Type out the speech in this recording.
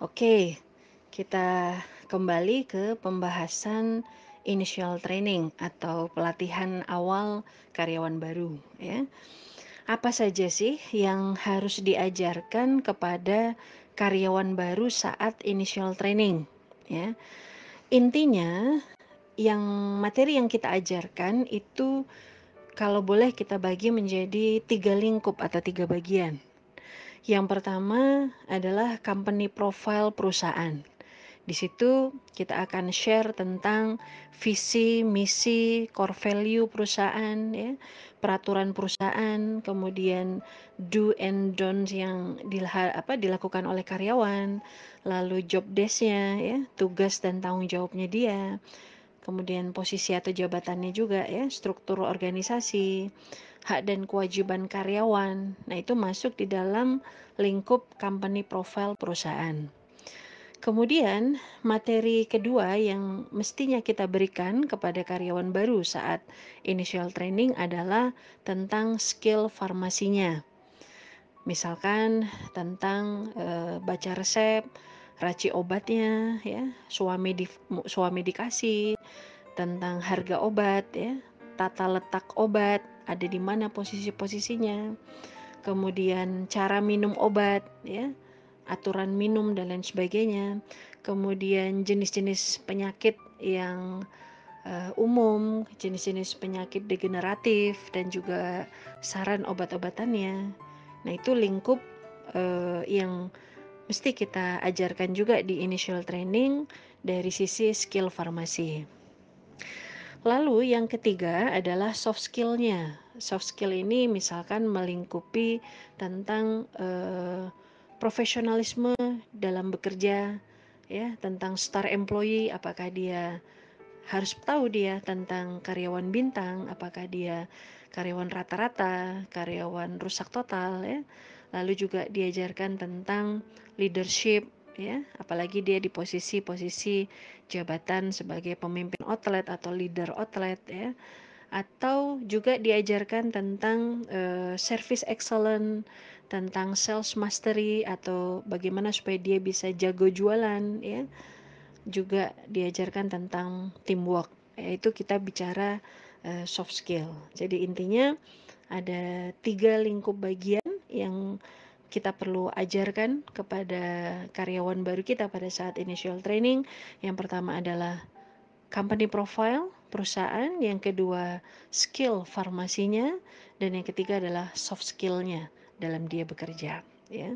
Oke, kita kembali ke pembahasan initial training atau pelatihan awal karyawan baru ya. Apa saja sih yang harus diajarkan kepada karyawan baru saat initial training ya. Intinya yang materi yang kita ajarkan itu kalau boleh kita bagi menjadi 3 lingkup atau 3 bagian. Yang pertama adalah company profile perusahaan. Di situ kita akan share tentang visi, misi, core value perusahaan ya, peraturan perusahaan, kemudian do and don'ts yang dilakukan oleh karyawan, lalu job desk-nya ya, tugas dan tanggung jawabnya dia. Kemudian posisi atau jabatannya juga ya, struktur organisasi, hak dan kewajiban karyawan. Nah, itu masuk di dalam lingkup company profile perusahaan. Kemudian, materi kedua yang mestinya kita berikan kepada karyawan baru saat initial training adalah tentang skill farmasinya. Misalkan tentang baca resep, raci obatnya ya, suami dikasih, tentang harga obat ya, tata letak obat, ada di mana posisi-posisinya, kemudian cara minum obat ya, aturan minum dan lain sebagainya, kemudian jenis-jenis penyakit yang umum, jenis-jenis penyakit degeneratif dan juga saran obat-obatannya. Nah, itu lingkup yang mesti kita ajarkan juga di initial training dari sisi skill farmasi. Lalu yang ketiga adalah soft skill-nya. Soft skill ini misalkan melingkupi tentang profesionalisme dalam bekerja, ya, tentang star employee, apakah dia harus tahu dia tentang karyawan bintang, apakah dia karyawan rata-rata, karyawan rusak total, ya. Lalu juga diajarkan tentang leadership, ya, apalagi dia di posisi-posisi jabatan sebagai pemimpin outlet atau leader outlet, ya. Atau juga diajarkan tentang service excellence, tentang sales mastery atau bagaimana supaya dia bisa jago jualan, ya. Juga diajarkan tentang teamwork, yaitu kita bicara soft skill. Jadi intinya ada 3 lingkup bagian yang kita perlu ajarkan kepada karyawan baru kita pada saat initial training. Yang pertama adalah company profile perusahaan, yang kedua skill farmasinya, dan yang ketiga adalah soft skill-nya dalam dia bekerja, ya.